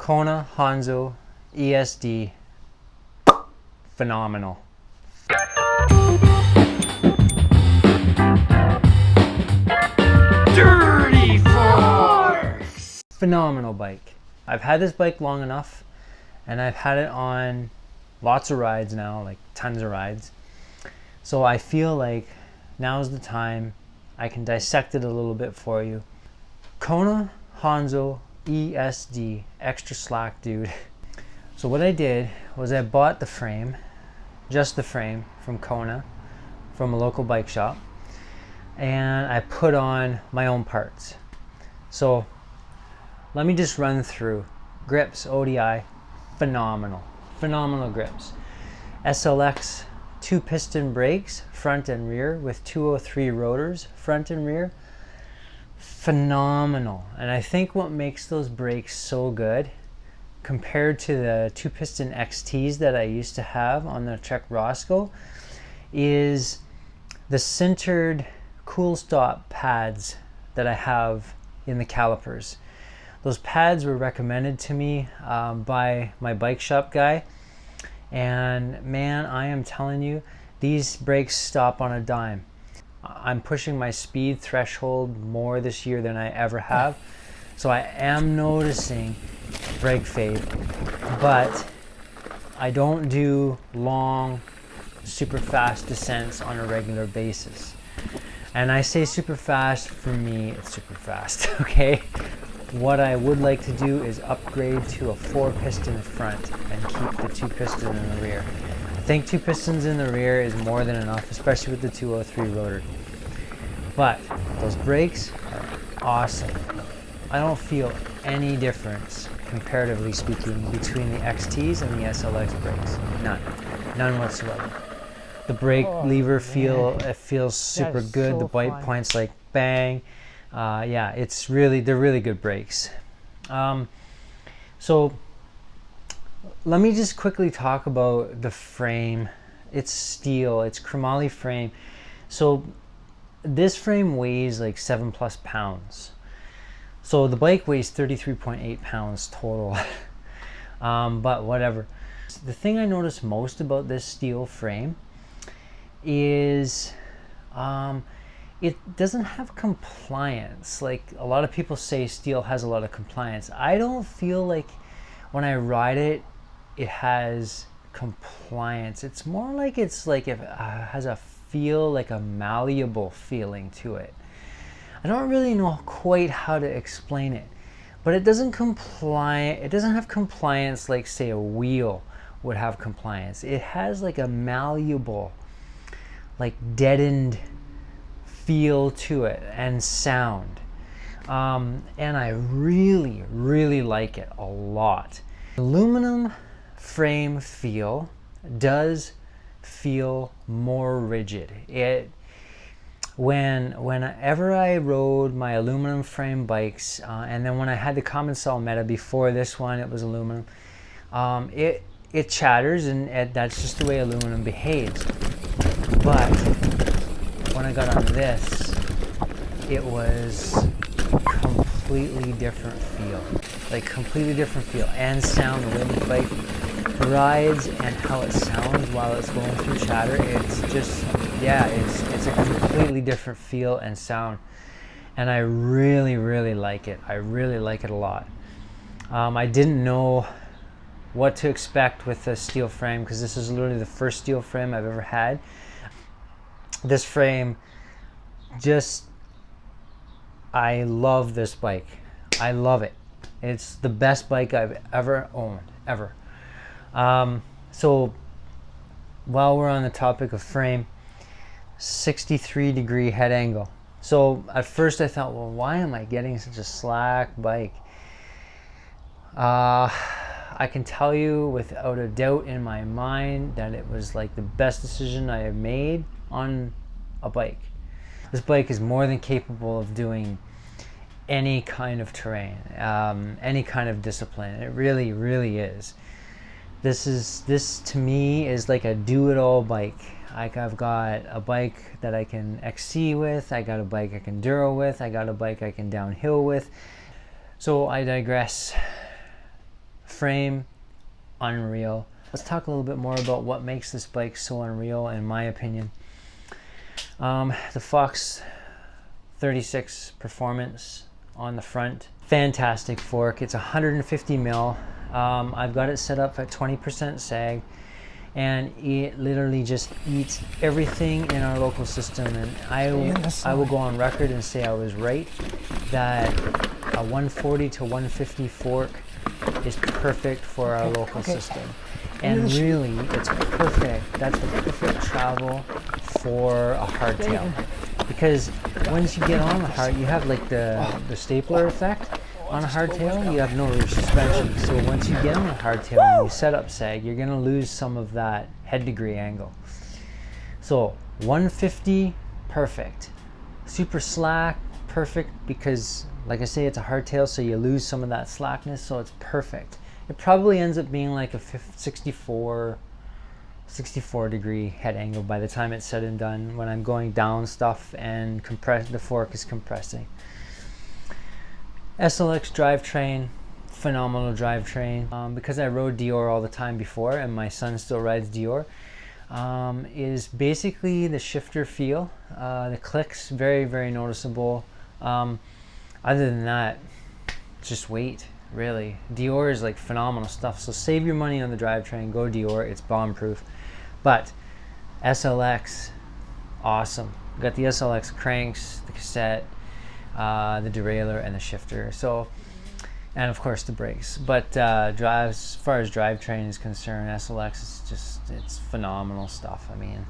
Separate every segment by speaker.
Speaker 1: Kona Honzo ESD, phenomenal. Dirty Force! Phenomenal bike. I've had this bike long enough, and I've had it on lots of rides now, like tons of rides. So I feel like now's the time I can dissect it a little bit for you. Kona Honzo ESD, extra slack, dude. So what I did was I bought the frame, just the frame from Kona, from a local bike shop, and I put on my own parts. So let me just run through. Grips, ODI, phenomenal grips. SLX 2-piston brakes, front and rear, with 203 rotors, front and rear. Phenomenal. And I think what makes those brakes so good compared to the 2-piston XTs that I used to have on the Trek Roscoe is the sintered cool stop pads that I have in the calipers. Those pads were recommended to me by my bike shop guy, and man, I am telling you, these brakes stop on a dime. I'm pushing my speed threshold more this year than I ever have, so I am noticing brake fade, but I don't do long, super fast descents on a regular basis. And I say super fast, for me, it's super fast, okay? What I would like to do is upgrade to a 4-piston front and keep the 2-piston in the rear. I think 2 pistons in the rear is more than enough, especially with the 203 rotor. But those brakes are awesome. I don't feel any difference, comparatively speaking, between the XTs and the SLX brakes. None whatsoever. The brake lever feels super good. So the bite points like bang. Yeah, they're really good brakes. So let me just quickly talk about the frame. It's steel, it's chromoly frame. So this frame weighs like 7+ pounds. So the bike weighs 33.8 pounds total. But whatever. The thing I notice most about this steel frame is it doesn't have compliance. Like a lot of people say steel has a lot of compliance. I don't feel like when I ride it, it has compliance. It's more like it has a feel, like a malleable feeling to it. I don't really know quite how to explain it, but it doesn't have compliance like, say, a wheel would have compliance. It has like a malleable, like deadened feel to it and sound. And I really like it a lot. Aluminum frame feel does feel more rigid. Whenever I rode my aluminum frame bikes, and then when I had the Common Sol Meta before this one, it was aluminum. It chatters, and that's just the way aluminum behaves. But when I got on this, it was completely different feel, like completely different feel and sound. The way the bike rides and how it sounds while it's going through chatter, it's just, yeah, it's a completely different feel and sound, and I really like it. I really like it a lot. I didn't know what to expect with the steel frame, because this is literally the first steel frame I've ever had. This frame, I love this bike. I love it. It's the best bike I've ever owned, ever. So while we're on the topic of frame, 63-degree head angle. So at first I thought, well, why am I getting such a slack bike? I can tell you without a doubt in my mind that it was like the best decision I have made on a bike. This bike is more than capable of doing any kind of terrain, any kind of discipline. It really is. This to me is like a do-it-all bike. I've got a bike that I can XC with, I got a bike I can Duro with, I got a bike I can downhill with. So I digress. frame, unreal. Let's talk a little bit more about what makes this bike so unreal, in my opinion. The Fox 36 Performance on the front, fantastic fork. It's 150 mil. I've got it set up at 20% sag, and it literally just eats everything in our local system. And I will go on record and say I was right, that a 140 to 150 fork is perfect for our local system. And really, it's perfect. That's the perfect travel for a hardtail. Because once you get on the hard, you have like the stapler effect on a hardtail. You have no suspension. So once you get on a hardtail and you set up sag, you're going to lose some of that head degree angle. So 150, perfect. Super slack, perfect, because like I say, it's a hardtail, so you lose some of that slackness, so it's perfect. It probably ends up being like a 64 degree head angle by the time it's said and done, when I'm going down stuff and the fork is compressing. SLX drivetrain, phenomenal drivetrain. Because I rode Dior all the time before, and my son still rides Dior, is basically the shifter feel. The clicks, very, very noticeable. Other than that, just weight, really. Dior is like phenomenal stuff. So save your money on the drivetrain, go Dior, it's bomb proof. But SLX, awesome. Got the SLX cranks, the cassette, the derailleur, and the shifter. So, and of course the brakes. But as far as drivetrain is concerned, SLX is just, it's phenomenal stuff. I mean,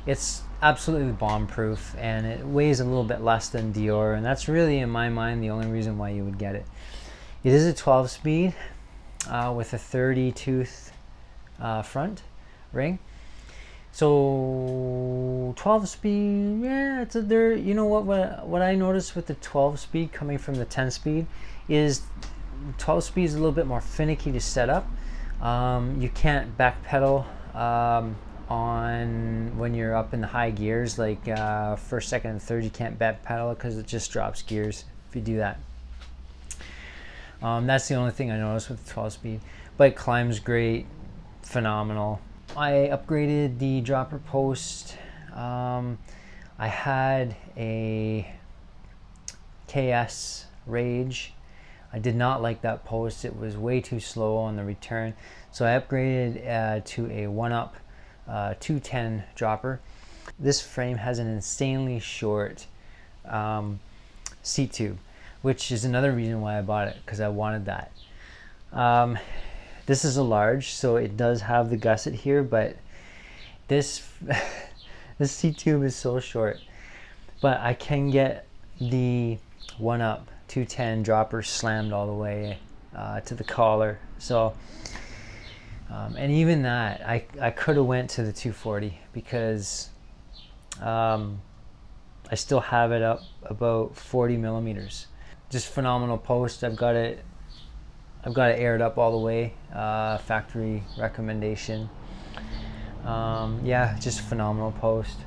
Speaker 1: it's absolutely bomb proof, and it weighs a little bit less than Dior, and that's really, in my mind, the only reason why you would get it. It is a 12-speed with a 30-tooth front ring. So 12-speed, yeah, it's there. You know what I noticed with the 12-speed coming from the 10-speed is 12-speed is a little bit more finicky to set up. You can't backpedal on when you're up in the high gears, like first, second, and third. You can't backpedal because it just drops gears if you do that. That's the only thing I noticed with the 12-speed. Bike climbs great, phenomenal. I upgraded the dropper post. I had a KS Rage. I did not like that post. It was way too slow on the return. So I upgraded to a 1UP 210 dropper. This frame has an insanely short seat tube, which is another reason why I bought it, because I wanted that. This is a large, so it does have the gusset here, but this this seat tube is so short. But I can get the 1UP 210 dropper slammed all the way to the collar. So, and even that, I could have went to the 240, because I still have it up about 40 millimeters. Just phenomenal post. I've got it aired up all the way, factory recommendation. Yeah, just phenomenal post.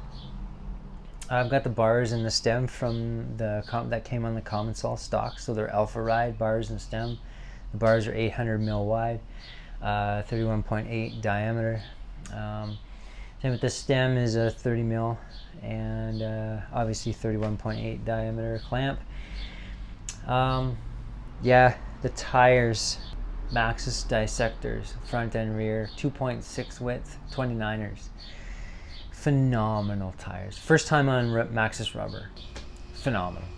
Speaker 1: I've got the bars and the stem from that came on the Commensal stock, so they're Alpha Ride bars and stem. The bars are 800 mil wide, 31.8 diameter. Same with the stem is a 30 mil, and obviously 31.8 diameter clamp. Yeah, the tires, Maxxis dissectors, front and rear, 2.6 width, 29ers. Phenomenal tires. First time on Maxxis rubber. Phenomenal.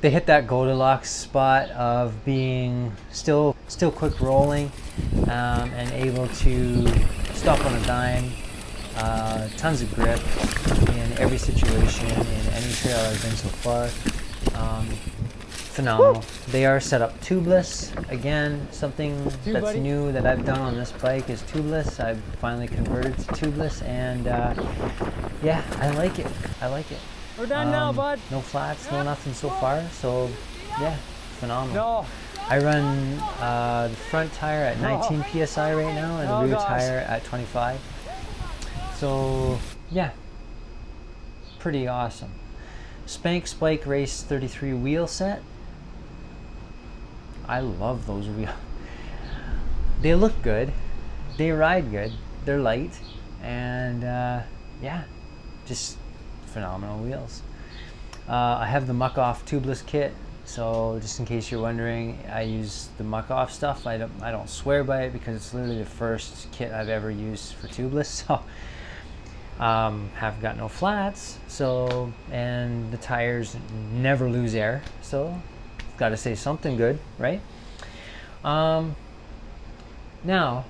Speaker 1: They hit that Goldilocks spot of being still quick rolling, and able to stop on a dime. Tons of grip in every situation, in any trail I've been so far. Phenomenal. They are set up tubeless. Again, something that's new that I've done on this bike is tubeless. I've finally converted to tubeless, and yeah, I like it. I like it.
Speaker 2: We're done now, bud.
Speaker 1: No flats, no nothing so far. So yeah, phenomenal. I run the front tire at 19 psi right now, and the rear tire at 25. So yeah, pretty awesome. Spank Spike Race 33 wheel set. I love those wheels. they look good, they ride good, they're light, and yeah, just phenomenal wheels. I have the Muck Off tubeless kit, so just in case you're wondering, I use the Muck Off stuff. I don't swear by it because it's literally the first kit I've ever used for tubeless. So have got no flats, so, and the tires never lose air, so got to say something good, right? Now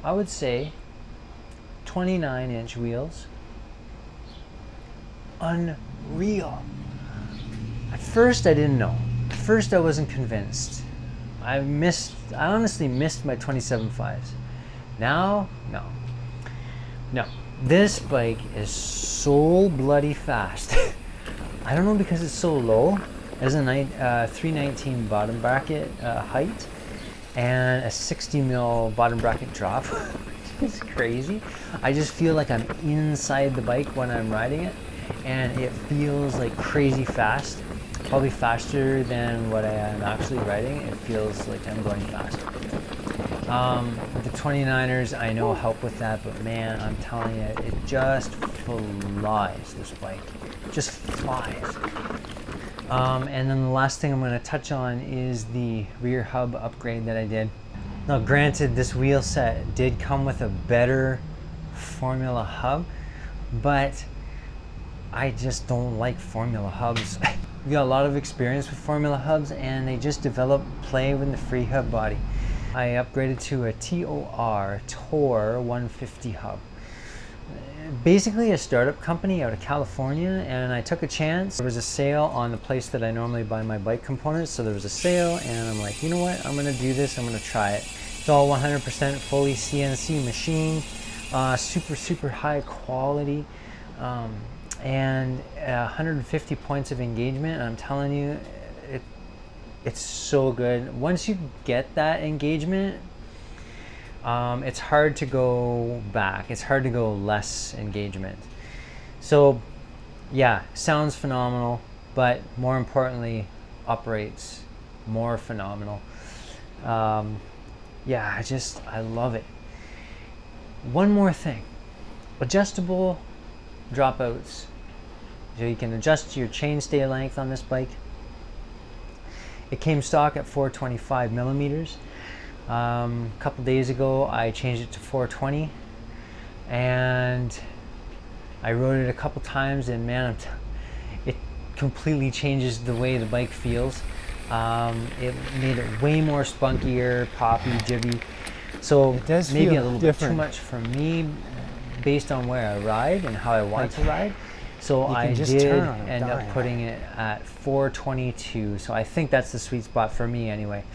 Speaker 1: I would say 29-inch wheels, unreal. At first I didn't know. At first I wasn't convinced. I honestly missed my 27.5s. Now, no. This bike is so bloody fast. I don't know, because it's so low. There's a 319 bottom bracket height and a 60 mil bottom bracket drop. It's crazy. I just feel like I'm inside the bike when I'm riding it, and it feels like crazy fast. Probably faster than what I am actually riding. It feels like I'm going fast. The 29ers I know help with that, but man, I'm telling you, it just flies, this bike. It just flies. And then the last thing I'm going to touch on is the rear hub upgrade that I did. Now granted, this wheel set did come with a better Formula hub, but I just don't like Formula hubs. We got a lot of experience with Formula hubs, and they just develop play with the free hub body. I upgraded to a TOR 150 hub. Basically a startup company out of California, and I took a chance. There was a sale on the place that I normally buy my bike components, so there was a sale, and I'm like, you know what, I'm gonna do this, I'm gonna try it. It's all 100% fully CNC machined, super high quality, and 150 points of engagement, and I'm telling you, it's so good. Once you get that engagement, it's hard to go back. It's hard to go less engagement. So yeah, sounds phenomenal, but more importantly, operates more phenomenal. Yeah, I love it. One more thing, adjustable dropouts. So you can adjust your chainstay length on this bike. It came stock at 425 millimeters. A couple days ago I changed it to 420, and I rode it a couple times, and man, it completely changes the way the bike feels. It made it way more spunkier, poppy, jibby. So
Speaker 2: it does
Speaker 1: maybe
Speaker 2: feel
Speaker 1: a little
Speaker 2: different.
Speaker 1: bit too much for me based on where I ride and how I want to ride. So I did end up putting it at 422. So I think that's the sweet spot for me anyway.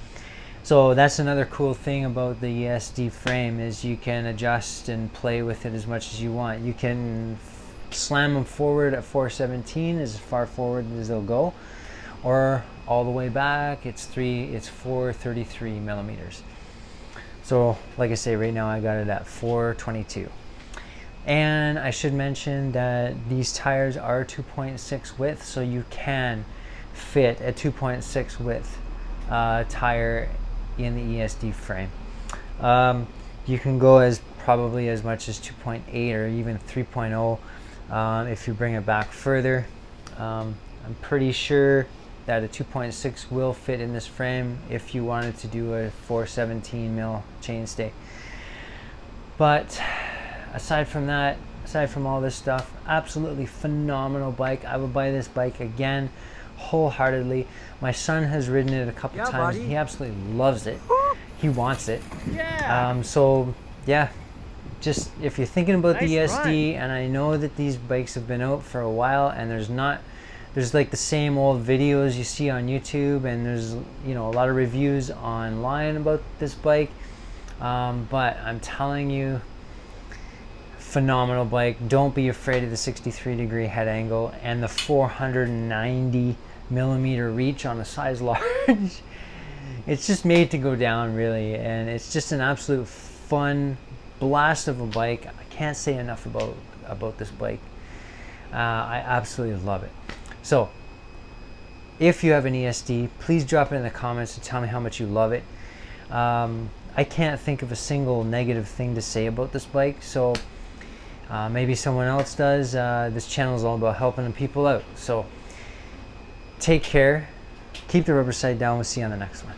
Speaker 1: So that's another cool thing about the ESD frame, is you can adjust and play with it as much as you want. You can slam them forward at 417, as far forward as they'll go, or all the way back. It's 433 millimeters. So like I say, right now I got it at 422. And I should mention that these tires are 2.6 width, so you can fit a 2.6 width tire in the ESD frame. You can go probably as much as 2.8 or even 3.0 if you bring it back further. I'm pretty sure that a 2.6 will fit in this frame if you wanted to do a 417 mil chainstay. But aside from that, aside from all this stuff, absolutely phenomenal bike. I would buy this bike again wholeheartedly. My son has ridden it a couple times. Buddy. He absolutely loves it. He wants it.
Speaker 2: Yeah.
Speaker 1: So yeah, just if you're thinking about the ESD, and I know that these bikes have been out for a while, and there's like the same old videos you see on YouTube, and there's a lot of reviews online about this bike, but I'm telling you, phenomenal bike. Don't be afraid of the 63-degree head angle and the 490 millimeter reach on a size large. It's just made to go down, really, and it's just an absolute fun blast of a bike. I can't say enough about this bike. I absolutely love it. So if you have an ESD, please drop it in the comments and tell me how much you love it. I can't think of a single negative thing to say about this bike, so maybe someone else does. This channel is all about helping people out. So take care, keep the rubber side down. We'll see you on the next one.